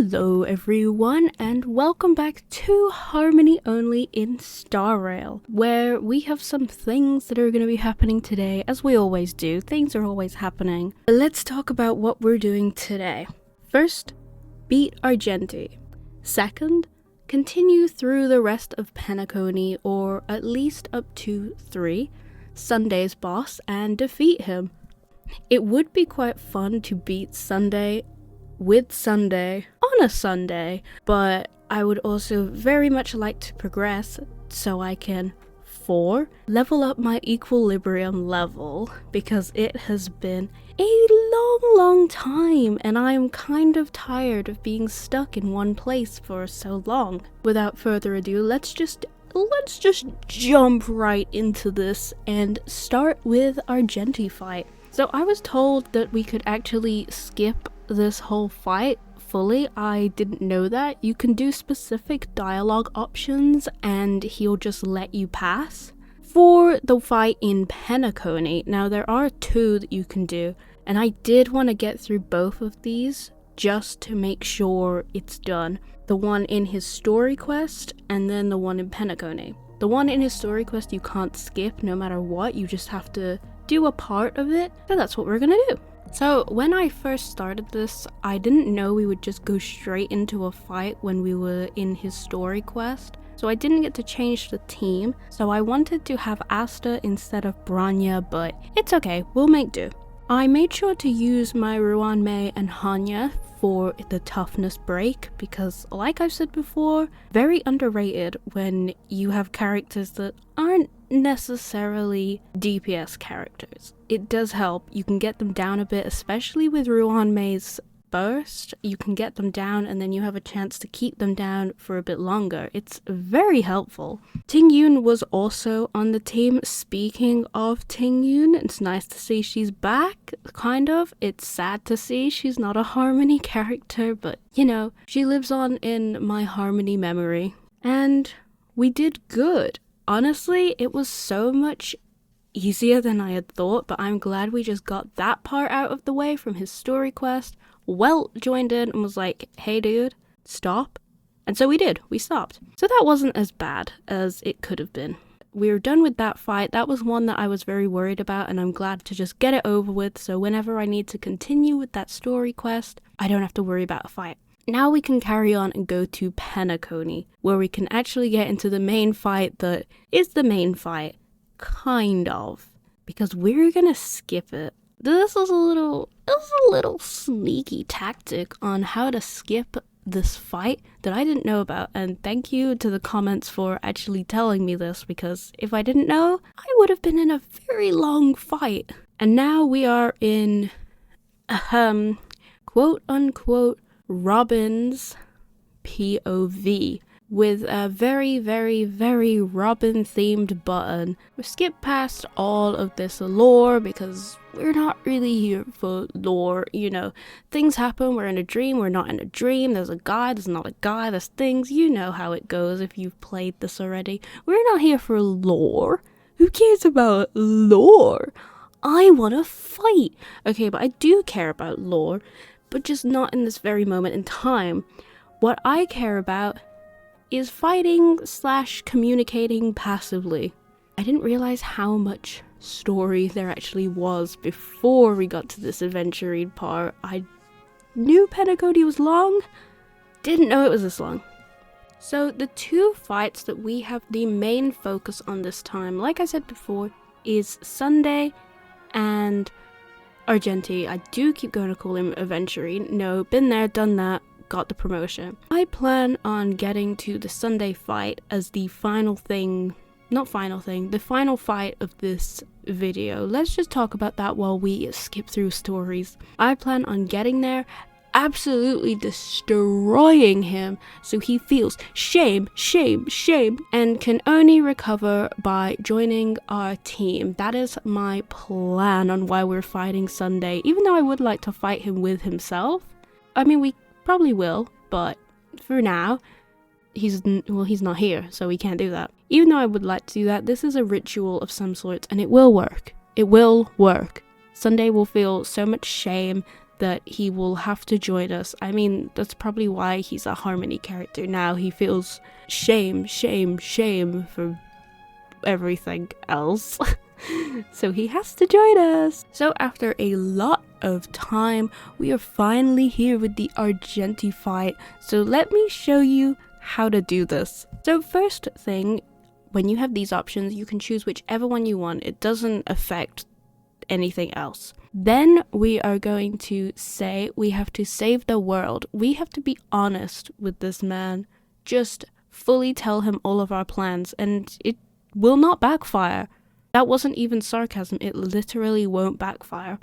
Hello everyone, and welcome back to Harmony Only in Star Rail, where we have some things that are going to be happening today, as we always do. Things are always happening. Let's talk about what we're doing today. First, beat Argenti. Second, continue through the rest of Penacony, or at least up to 3, Sunday's boss, and defeat him. It would be quite fun to beat Sunday with Sunday on a Sunday, but I would also very much like to progress so I can 4, level up my equilibrium level, because it has been a long time and I'm kind of tired of being stuck in one place for so long. Without further ado, let's just jump right into this and start with Argenti fight. So I was told that we could actually skip this whole fight fully. I didn't know that. You can do specific dialogue options and he'll just let you pass. For the fight in Penacony, now there are 2 that you can do, and I did want to get through both of these just to make sure it's done. The one in his story quest and then the one in Penacony. The one in his story quest you can't skip no matter what, you just have to do a part of it, so that's what we're gonna do. So when I first started this, I didn't know we would just go straight into a fight when we were in his story quest, so I didn't get to change the team, so I wanted to have Asta instead of Branya, but it's okay, we'll make do. I made sure to use my Ruan Mei and Hanya for the toughness break, because like I've said before, very underrated when you have characters that aren't necessarily DPS characters. It does help. You can get them down a bit, especially with Ruan Mei's burst. You can get them down and then you have a chance to keep them down for a bit longer. It's very helpful. Ting Yun was also on the team. Speaking of Ting Yun, it's nice to see she's back, kind of. It's sad to see she's not a Harmony character, but you know, she lives on in my Harmony memory. And we did good. Honestly, it was so much easier than I had thought, but I'm glad we just got that part out of the way from his story quest. Welt joined in and was like, hey dude, stop. And so we did, we stopped. So that wasn't as bad as it could have been. We were done with that fight. That was one that I was very worried about, and I'm glad to just get it over with, so whenever I need to continue with that story quest, I don't have to worry about a fight. Now we can carry on and go to Penacony, where we can actually get into the main fight that is the main fight, kind of, because we're gonna skip it. This is a little sneaky tactic on how to skip this fight that I didn't know about, and thank you to the comments for actually telling me this, because if I didn't know, I would have been in a very long fight. And now we are in, quote unquote, Robin's POV, with a very Robin themed button. We skip past all of this lore because we're not really here for lore, you know. Things happen, we're in a dream, we're not in a dream, there's a guy, there's not a guy, there's things, you know how it goes if you've played this already. We're not here for lore. Who cares about lore? I want to fight. Okay, but I do care about lore, but just not in this very moment in time. What I care about is fighting / communicating passively. I didn't realize how much story there actually was before we got to this adventuring part. I knew Penacony was long, didn't know it was this long. So the 2 fights that we have the main focus on this time, like I said before, is Sunday and Argenti. I do keep going to call him Aventurine. No, been there, done that, got the promotion. I plan on getting to the Sunday fight as the final thing, the final fight of this video. Let's just talk about that while we skip through stories. I plan on getting there, absolutely destroying him so he feels shame, and can only recover by joining our team. That is my plan on why we're fighting Sunday, even though I would like to fight him with himself. I mean, we probably will, but for now, he's not here, so we can't do that. Even though I would like to do that, this is a ritual of some sorts, and it will work. It will work. Sunday will feel so much shame that he will have to join us. I mean, that's probably why he's a Harmony character now. He feels shame for everything else. So he has to join us. So after a lot of time, we are finally here with the Argenti fight. So let me show you how to do this. So first thing, when you have these options, you can choose whichever one you want. It doesn't affect anything else. Then we are going to say we have to save the world. We have to be honest with this man. Just fully tell him all of our plans, and it will not backfire. That wasn't even sarcasm. It literally won't backfire.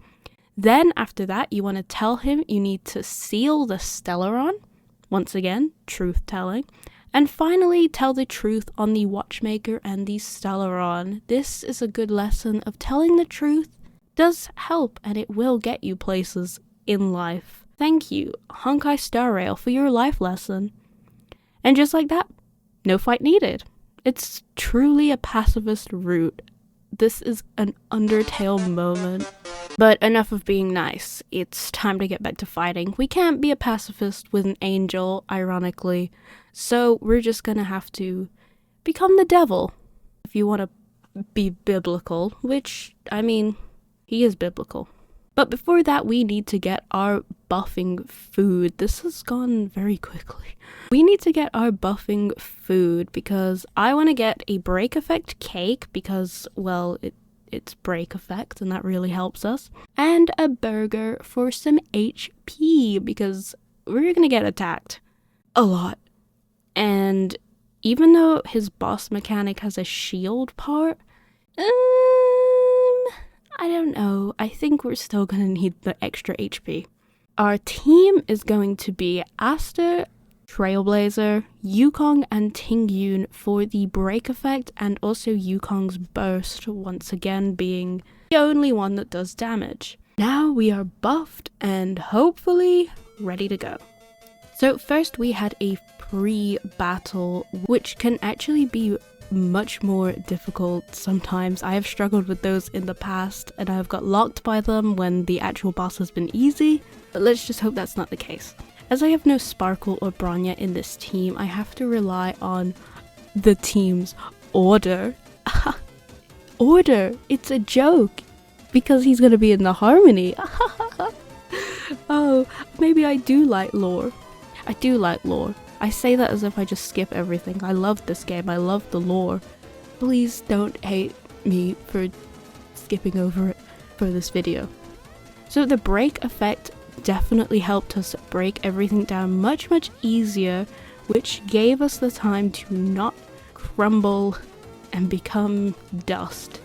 Then after that, you want to tell him you need to seal the Stellaron. Once again, truth telling. And finally, tell the truth on the Watchmaker and the Stellaron. This is a good lesson of telling the truth does help, and it will get you places in life. Thank you, Honkai Star Rail, for your life lesson. And just like that, no fight needed. It's truly a pacifist route. This is an Undertale moment. But enough of being nice. It's time to get back to fighting. We can't be a pacifist with an angel, ironically. So we're just gonna have to become the devil. If you want to be biblical, which, I mean, he is biblical. But before that, we need to get our buffing food. This has gone very quickly. We need to get our buffing food because I want to get a break effect cake because, well, it's break effect and that really helps us. And a burger for some HP because we're going to get attacked a lot. And even though his boss mechanic has a shield part, I don't know. I think we're still going to need the extra HP. Our team is going to be Aster, Trailblazer, Yukong, and Tingyun for the break effect, and also Yukong's burst, once again being the only one that does damage. Now we are buffed and hopefully ready to go. So first we had a pre-battle, which can actually be much more difficult sometimes. I have struggled with those in the past and I have got locked by them when the actual boss has been easy, but let's just hope that's not the case. As I have no Sparkle or Bronya in this team, I have to rely on the team's order. Order! It's a joke! Because he's gonna be in the Harmony. Oh, maybe I do like lore. I do like lore. I say that as if I just skip everything. I love this game. I love the lore. Please don't hate me for skipping over it for this video. So the break effect definitely helped us break everything down much easier, which gave us the time to not crumble and become dust.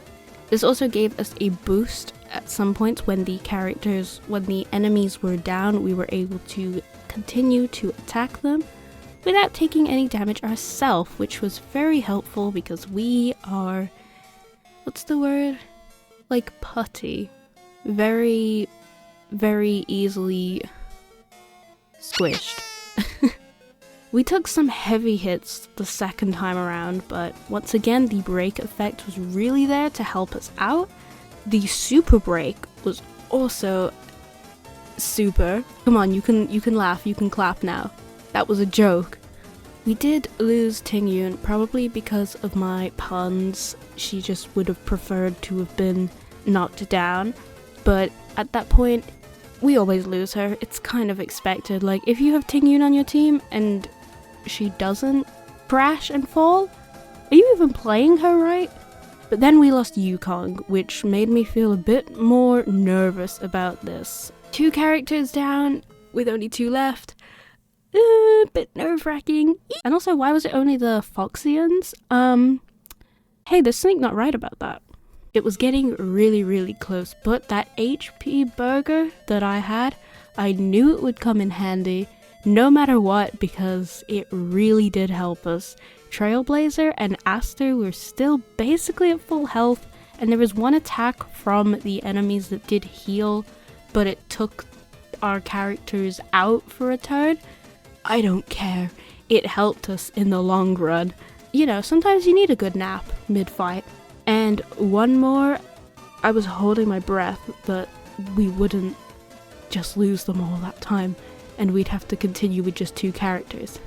This also gave us a boost at some points when the enemies were down. We were able to continue to attack them without taking any damage ourselves, which was very helpful because we are, what's the word? Like putty. Very easily squished. We took some heavy hits the second time around, but once again the break effect was really there to help us out. The super break was also super. Come on, you can laugh, you can clap now. That was a joke. We did lose Tingyun, probably because of my puns. She just would have preferred to have been knocked down. But at that point, we always lose her. It's kind of expected. Like, if you have Tingyun on your team and she doesn't crash and fall, are you even playing her right? But then we lost Yukong, which made me feel a bit more nervous about this. 2 characters down, with only 2 left. Bit nerve-wracking. And also, why was it only the Foxians? Hey, there's something not right about that. It was getting really close, but that HP burger that I had, I knew it would come in handy no matter what because it really did help us. Trailblazer and Aster were still basically at full health, and there was one attack from the enemies that did heal, but it took our characters out for a turn. I don't care. It helped us in the long run. You know, sometimes you need a good nap mid-fight. And one more, I was holding my breath that we wouldn't just lose them all that time, and we'd have to continue with just 2 characters.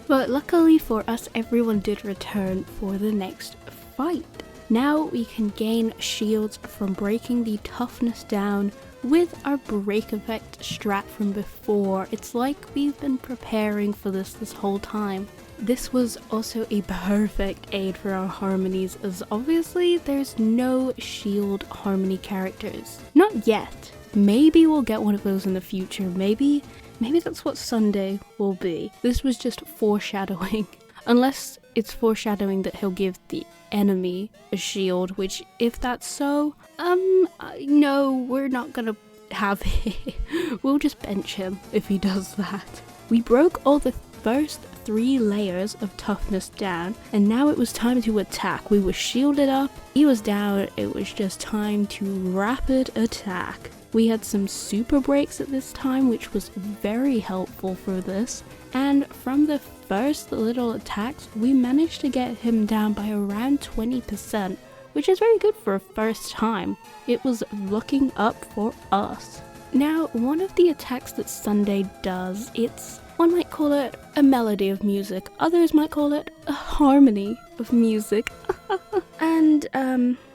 But luckily for us, everyone did return for the next fight. Now we can gain shields from breaking the toughness down with our break effect strat from before. It's like we've been preparing for this whole time. This was also a perfect aid for our harmonies, as obviously there's no shield harmony characters. Not yet. Maybe we'll get one of those in the future. Maybe that's what Sunday will be. This was just foreshadowing. Unless it's foreshadowing that he'll give the enemy a shield, which if that's so, no, we're not gonna have it. We'll just bench him if he does that. We broke all the first 3 layers of toughness down, and now it was time to attack. We were shielded up, he was down, it was just time to rapid attack. We had some super breaks at this time, which was very helpful for this, and from the first little attacks, we managed to get him down by around 20%, which is very good for a first time. It was looking up for us. Now, one of the attacks that Sunday does, one might call it a melody of music, others might call it a harmony of music. And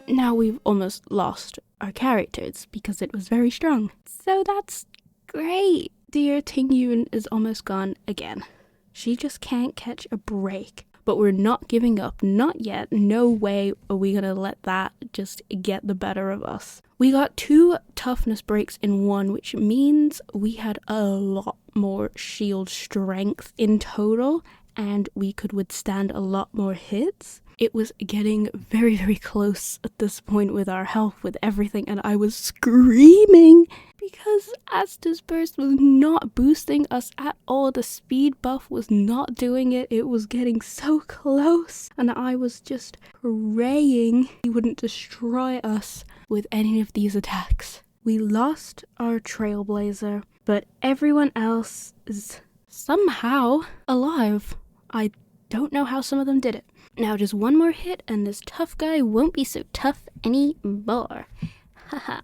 now we've almost lost our characters because it was very strong. So that's great. Dear Tingyun is almost gone again. She just can't catch a break. But we're not giving up, not yet. No way are we gonna let that just get the better of us. We got 2 toughness breaks in one, which means we had a lot more shield strength in total, and we could withstand a lot more hits. It was getting very, very close at this point with our health, with everything, and I was screaming because Asta's burst was not boosting us at all. The speed buff was not doing it. It was getting so close, and I was just praying he wouldn't destroy us with any of these attacks. We lost our Trailblazer, but everyone else is somehow alive. I don't know how some of them did it. Now just one more hit and this tough guy won't be so tough anymore. Haha,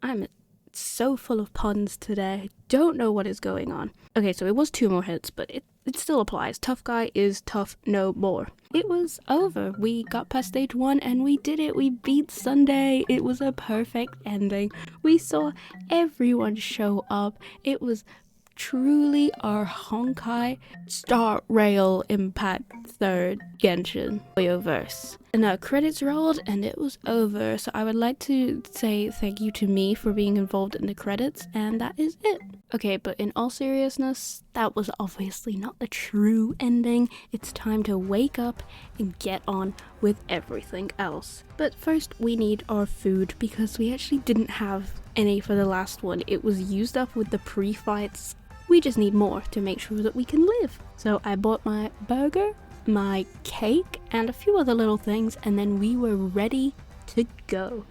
I'm so full of puns today. Don't know what is going on. Okay, so it was 2 more hits, but it still applies. Tough guy is tough no more. It was over. We got past stage 1 and we did it. We beat Sunday. It was a perfect ending. We saw everyone show up. It was truly our Honkai Star Rail Impact 3rd Genshin Oyoverse. And our credits rolled and it was over. So I would like to say thank you to me for being involved in the credits, and that is it. Okay, but in all seriousness, that was obviously not the true ending. It's time to wake up and get on with everything else. But first we need our food because we actually didn't have any for the last one. It was used up with the pre-fights. We just need more to make sure that we can live. So I bought my burger, my cake, and a few other little things, and then we were ready to go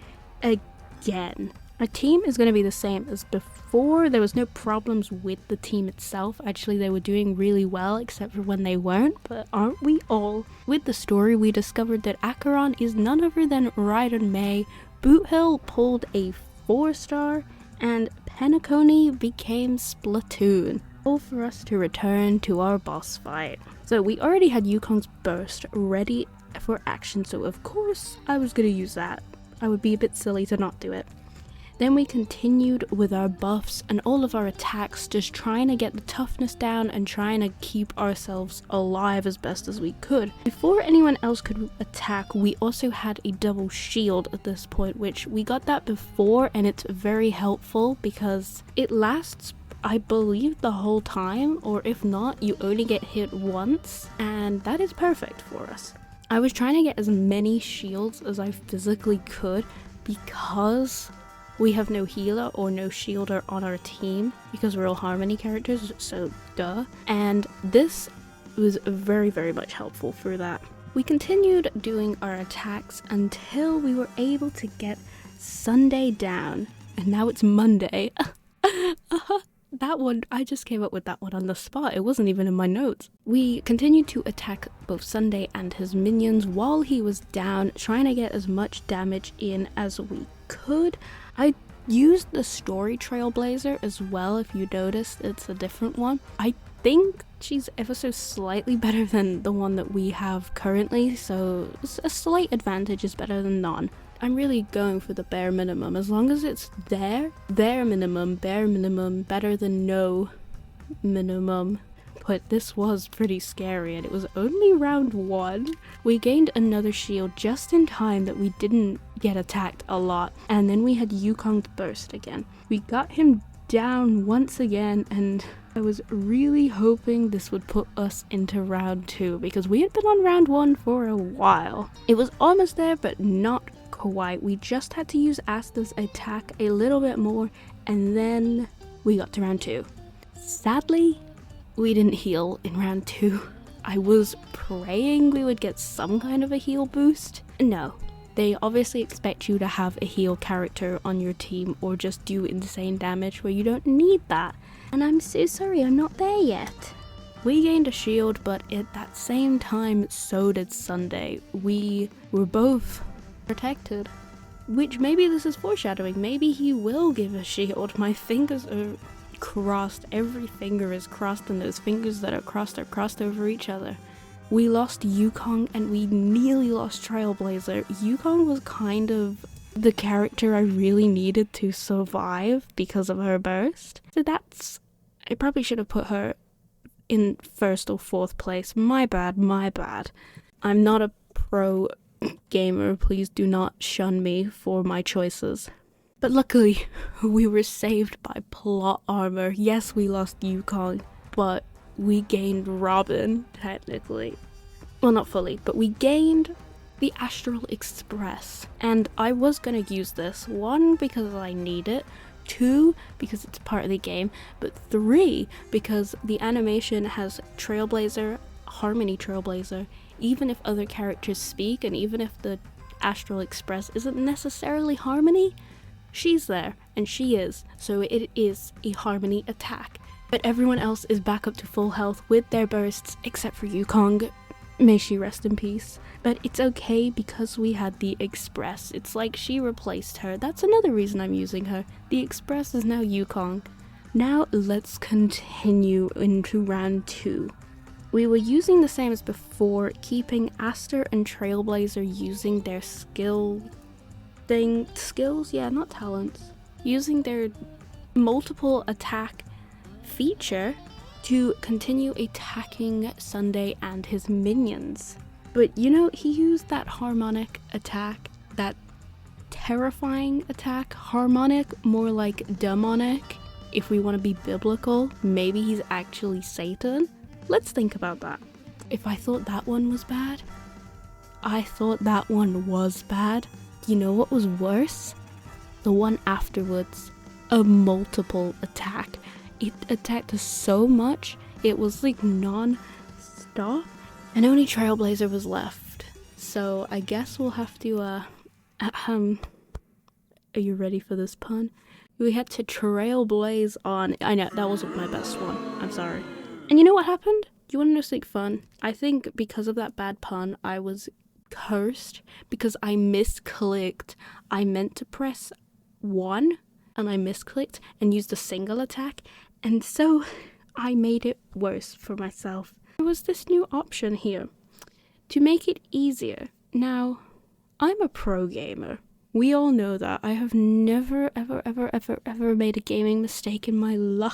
again. Our team is going to be the same as before. There was no problems with the team itself. Actually, they were doing really well, except for when they weren't, but aren't we all? With the story, we discovered that Acheron is none other than Raiden May. Boot Hill pulled a 4-star, and Penacony became Splatoon. All for us to return to our boss fight. So we already had Yukong's burst ready for action, so of course I was going to use that. I would be a bit silly to not do it. Then we continued with our buffs and all of our attacks, just trying to get the toughness down and trying to keep ourselves alive as best as we could. Before anyone else could attack, we also had a double shield at this point, which we got that before, and it's very helpful because it lasts, I believe, the whole time, or if not, you only get hit once, and that is perfect for us. I was trying to get as many shields as I physically could because we have no healer or no shielder on our team because we're all Harmony characters, so duh. And this was very, very much helpful for that. We continued doing our attacks until we were able to get Sunday down, and now it's Monday. That one, I just came up with that one on the spot. It wasn't even in my notes. We continued to attack both Sunday and his minions while he was down, trying to get as much damage in as we could. I used the story Trailblazer as well. If you noticed, it's a different one. I think she's ever so slightly better than the one that we have currently, so a slight advantage is better than none. I'm really going for the bare minimum. As long as it's there, bare minimum, better than no minimum. But this was pretty scary, and it was only round 1. We gained another shield just in time that we didn't get attacked a lot, and then we had Yukong's burst again. We got him down once again, and I was really hoping this would put us into round 2, because we had been on round 1 for a while. It was almost there, but not quite. We just had to use Asta's attack a little bit more, and then we got to round 2. Sadly, we didn't heal in round 2. I was praying we would get some kind of a heal boost. No. They obviously expect you to have a heal character on your team or just do insane damage where you don't need that. And I'm so sorry I'm not there yet. We gained a shield, but at that same time so did Sunday. We were both protected. Which maybe this is foreshadowing. Maybe he will give a shield. My fingers are crossed. Every finger is crossed, and those fingers that are crossed over each other. We lost Yukong, and we nearly lost Trailblazer. Yukong was kind of the character I really needed to survive because of her burst. So I probably should have put her in 1st or 4th place. My bad. I'm not a pro gamer. Please do not shun me for my choices. But luckily, we were saved by plot armor. Yes, we lost Yukong, but we gained Robin, technically. Well, not fully, but we gained the Astral Express. And I was gonna use this, 1, because I need it, 2, because it's part of the game, but 3, because the animation has Trailblazer, Harmony Trailblazer, even if other characters speak, and even if the Astral Express isn't necessarily Harmony, she's there, and she is, so it is a Harmony attack. But everyone else is back up to full health with their bursts, except for Yukong. May she rest in peace. But it's okay because we had the Express. It's like she replaced her. That's another reason I'm using her. The Express is now Yukong. Now let's continue into round 2. We were using the same as before, keeping Asta and Trailblazer using their skills, yeah, not talents, using their multiple attack feature to continue attacking Sunday and his minions. But you know, he used that harmonic attack, that terrifying attack. Harmonic, more like demonic. If we want to be biblical, maybe he's actually Satan. Let's think about that. If I thought that one was bad, I thought that one was bad. You know what was worse? The one afterwards. A multiple attack. It attacked us so much, it was like non-stop. And only Trailblazer was left. So I guess we'll have to, are you ready for this pun? We had to trailblaze on. I know, that wasn't my best one. I'm sorry. And you know what happened? You want to know something fun? I think because of that bad pun, I was cursed because I misclicked. I meant to press 1 and I misclicked and used a single attack, and so I made it worse for myself. There was this new option here to make it easier. Now, I'm a pro gamer. We all know that. I have never ever made a gaming mistake in my life.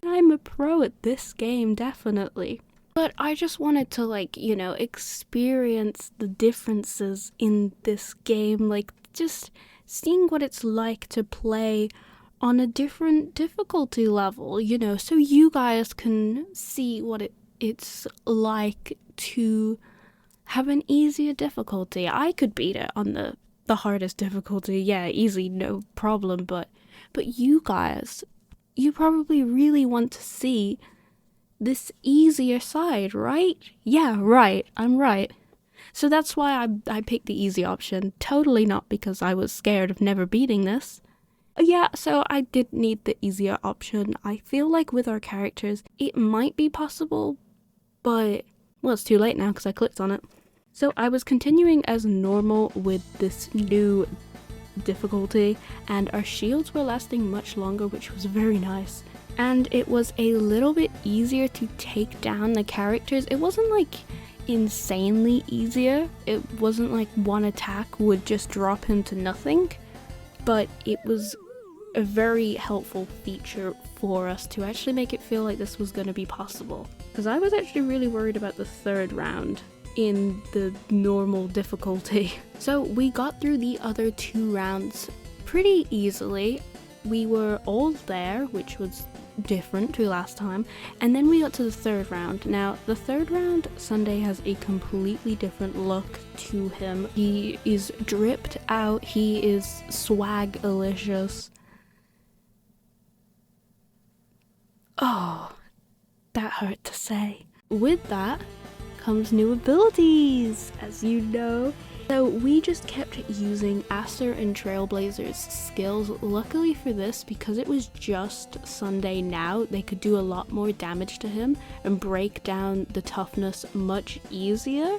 I'm a pro at this game, definitely. But I just wanted to, like, you know, experience the differences in this game, like, just seeing what it's like to play on a different difficulty level, you know, so you guys can see what it's like to have an easier difficulty. I could beat it on the hardest difficulty, yeah, easy, no problem, but you guys, you probably really want to see this easier side, right? Yeah, right, I'm right. So that's why I picked the easy option, totally not because I was scared of never beating this. Yeah, so I did need the easier option. I feel like with our characters, it might be possible, but, well, it's too late now because I clicked on it. So I was continuing as normal with this new difficulty, and our shields were lasting much longer, which was very nice. And it was a little bit easier to take down the characters. It wasn't like insanely easier. It wasn't like one attack would just drop him to nothing, but it was a very helpful feature for us to actually make it feel like this was going to be possible. Because I was actually really worried about the third round in the normal difficulty. So we got through the other 2 rounds pretty easily. We were all there, which was different to last time, and then we got to the 3rd round. Now the 3rd round, Sunday has a completely different look to him. He is dripped out, he is swag-alicious. Oh, that hurt to say. With that comes new abilities, as you know. So we just kept using Aster and Trailblazer's skills. Luckily for this, because it was just Sunday now, they could do a lot more damage to him and break down the toughness much easier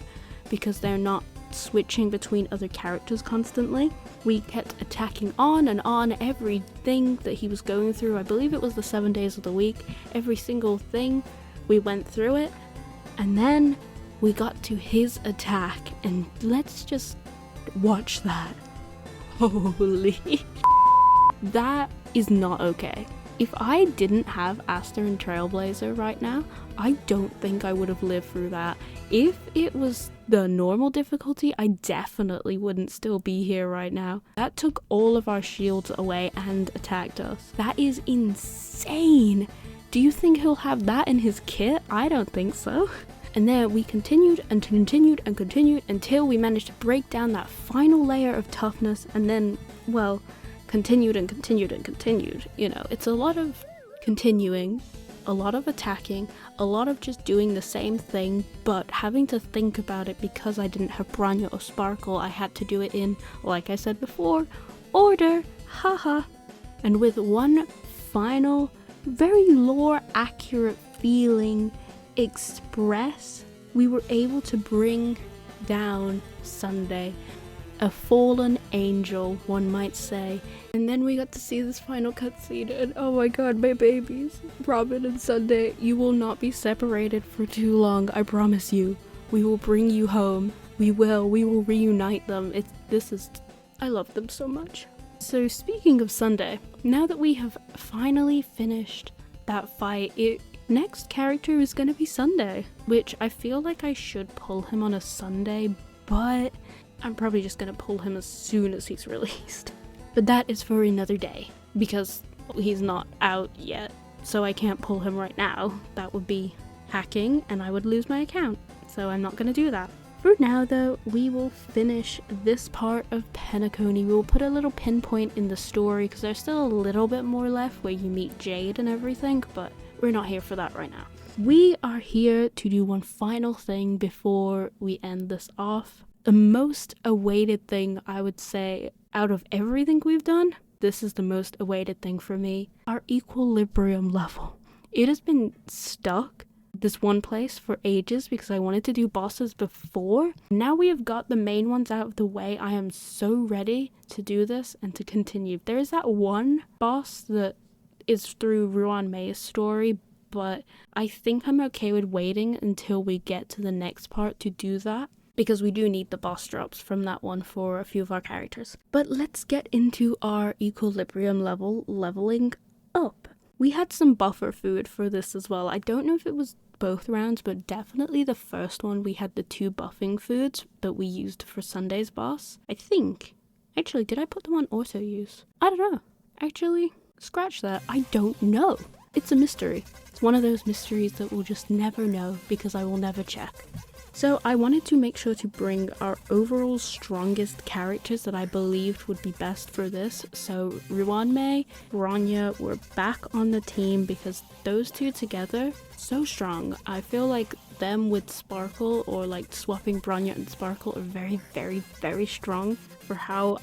because they're not switching between other characters constantly. We kept attacking on and on everything that he was going through. I believe it was the 7 days of the week. Every single thing, we went through it. And then we got to his attack, and let's just watch that. Holy that is not okay. If I didn't have Aster and Trailblazer right now, I don't think I would have lived through that. If it was the normal difficulty, I definitely wouldn't still be here right now. That took all of our shields away and attacked us. That is insane. Do you think he'll have that in his kit? I don't think so. And then we continued and continued and continued until we managed to break down that final layer of toughness, and then, well, continued and continued and continued. You know, it's a lot of continuing, a lot of attacking, a lot of just doing the same thing, but having to think about it because I didn't have Bronya or Sparkle. I had to do it in, like I said before, order, haha. And with one final, very lore accurate feeling express, we were able to bring down Sunday, a fallen angel, one might say. And then we got to see this final cutscene, and oh my god, my babies, Robin and Sunday, you will not be separated for too long, I promise you. We will bring you home. We will reunite them. I love them so much. So speaking of Sunday, now that we have finally finished that fight, next character is going to be Sunday, which I feel like I should pull him on a Sunday, but I'm probably just going to pull him as soon as he's released. But that is for another day, because he's not out yet, so I can't pull him right now. That would be hacking, and I would lose my account, so I'm not going to do that. For now though, we will finish this part of Penacony. We will put a little pinpoint in the story, because there's still a little bit more left where you meet Jade and everything, but we're not here for that right now. We are here to do one final thing before we end this off. The most awaited thing, I would say, out of everything we've done, this is the most awaited thing for me. Our equilibrium level. It has been stuck this one place for ages because I wanted to do bosses before. Now we have got the main ones out of the way. I am so ready to do this and to continue. There is that one boss that is through Ruan May's story, but I think I'm okay with waiting until we get to the next part to do that, because we do need the boss drops from that one for a few of our characters. But let's get into our equilibrium leveling up. We had some buffer food for this as well. I don't know if it was both rounds, but definitely the first one we had the 2 buffing foods that we used for Sunday's boss. I think. Actually, did I put them on auto use? I don't know. Actually, scratch that. I don't know. It's a mystery. It's one of those mysteries that we'll just never know because I will never check. So I wanted to make sure to bring our overall strongest characters that I believed would be best for this. So Ruan May, Bronya were back on the team because those two together, so strong. I feel like them with Sparkle, or like swapping Bronya and Sparkle, are very, very, very strong for how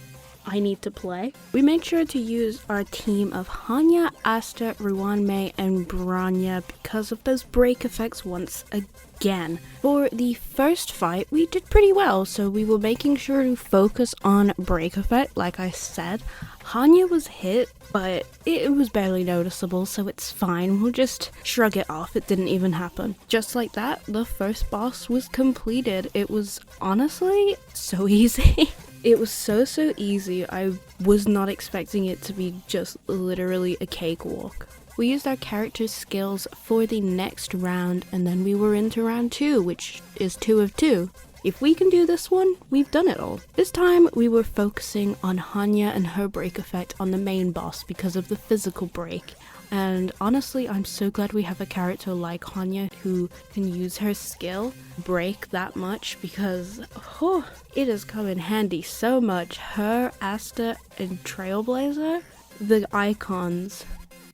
I need to play. We made sure to use our team of Hanya, Asta, Ruanmei, and Branya because of those break effects once again. For the first fight, we did pretty well, so we were making sure to focus on break effect, like I said. Hanya was hit, but it was barely noticeable, so it's fine. We'll just shrug it off. It didn't even happen. Just like that, the first boss was completed. It was honestly so easy. It was so easy. I was not expecting it to be just literally a cakewalk. We used our character's skills for the next round, and then we were into round 2, which is 2 of 2. If we can do this one, we've done it all. This time, we were focusing on Hanya and her break effect on the main boss because of the physical break. And honestly, I'm so glad we have a character like Hanya who can use her skill break that much, because it has come in handy so much. Her, Asta, and Trailblazer, the icons,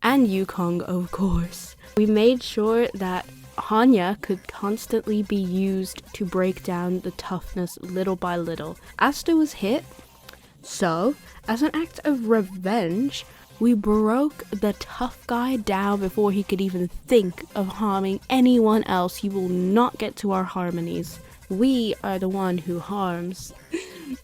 and Yukong, of course. We made sure that Hanya could constantly be used to break down the toughness little by little. Asta was hit, so as an act of revenge, we broke the tough guy down before he could even think of harming anyone else. He will not get to our harmonies. We are the one who harms.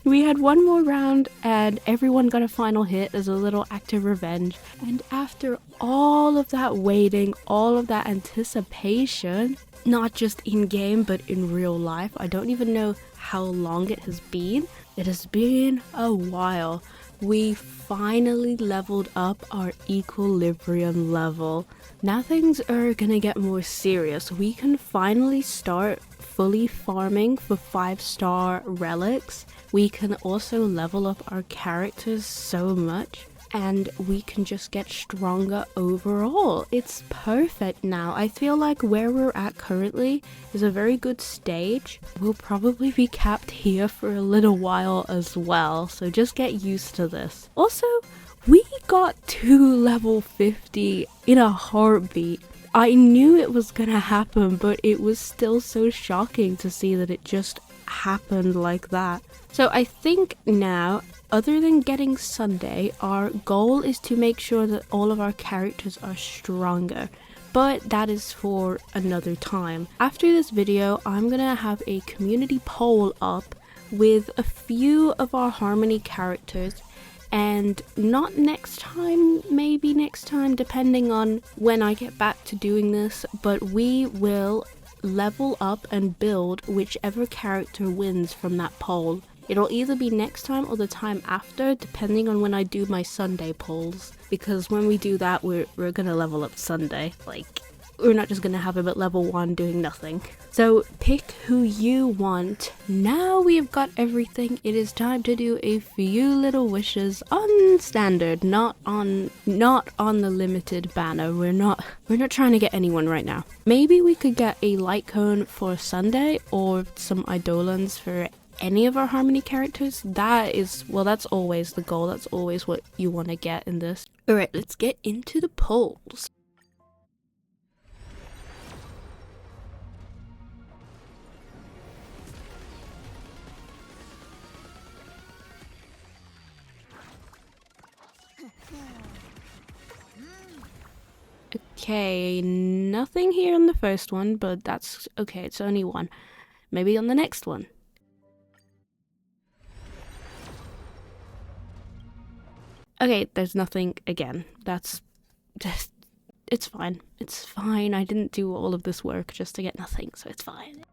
We had one more round and everyone got a final hit as a little act of revenge. And after all of that waiting, all of that anticipation, not just in game but in real life, I don't even know how long it has been. It has been a while. We finally leveled up our equilibrium level. Now things are gonna get more serious. We can finally start fully farming for 5-star relics. We can also level up our characters so much, and we can just get stronger overall. It's perfect now. I feel like where we're at currently is a very good stage. We'll probably be capped here for a little while as well, so just get used to this. Also, we got to level 50 in a heartbeat. I knew it was gonna happen, but it was still so shocking to see that it just happened like that. So I think now, other than getting Sunday, our goal is to make sure that all of our characters are stronger. But that is for another time. After this video, I'm gonna have a community poll up with a few of our Harmony characters, and not next time, maybe next time, depending on when I get back to doing this, but we will level up and build whichever character wins from that poll. It'll either be next time or the time after, depending on when I do my Sunday polls, because when we do that, we're gonna level up Sunday. Like, we're not just gonna have him at level 1 doing nothing. So pick who you want. Now we have got everything, it is time to do a few little wishes on standard, not on the limited banner. We're not trying to get anyone right now. Maybe we could get a light cone for Sunday or some Eidolons for any of our Harmony characters. That's always the goal. That's always what you want to get in this. Alright, let's get into the polls. Okay, nothing here on the first one, but that's okay, it's only one. Maybe on the next one. Okay, there's nothing again. That's just, it's fine. It's fine. I didn't do all of this work just to get nothing, so it's fine.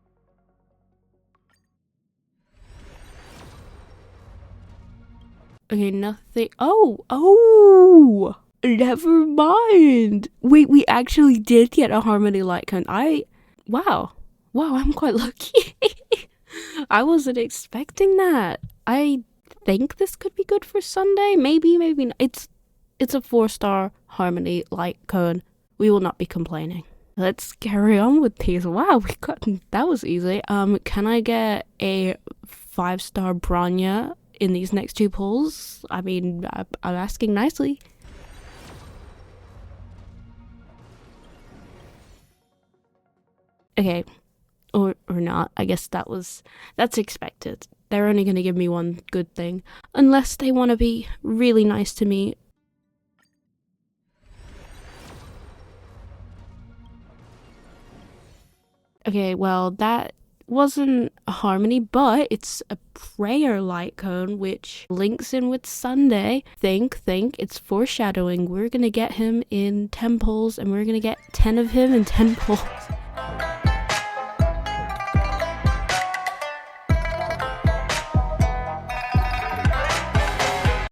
Okay, nothing. Oh! Never mind. Wait, we actually did get a Harmony light cone. Wow, I'm quite lucky. I wasn't expecting that. I think this could be good for Sunday. Maybe not. It's a 4-star Harmony light cone. We will not be complaining. Let's carry on with these. Wow, that was easy. Can I get a 5-star Branya in these next 2 pulls? I mean, I'm asking nicely. Okay, or not. I guess that's expected. they're only going to give me one good thing. Unless they want to be really nice to me. Okay, well, that wasn't a harmony, but it's a prayer light cone, which links in with Sunday. Think, it's foreshadowing. We're gonna get him in temples, and we're gonna get 10 of him in temples.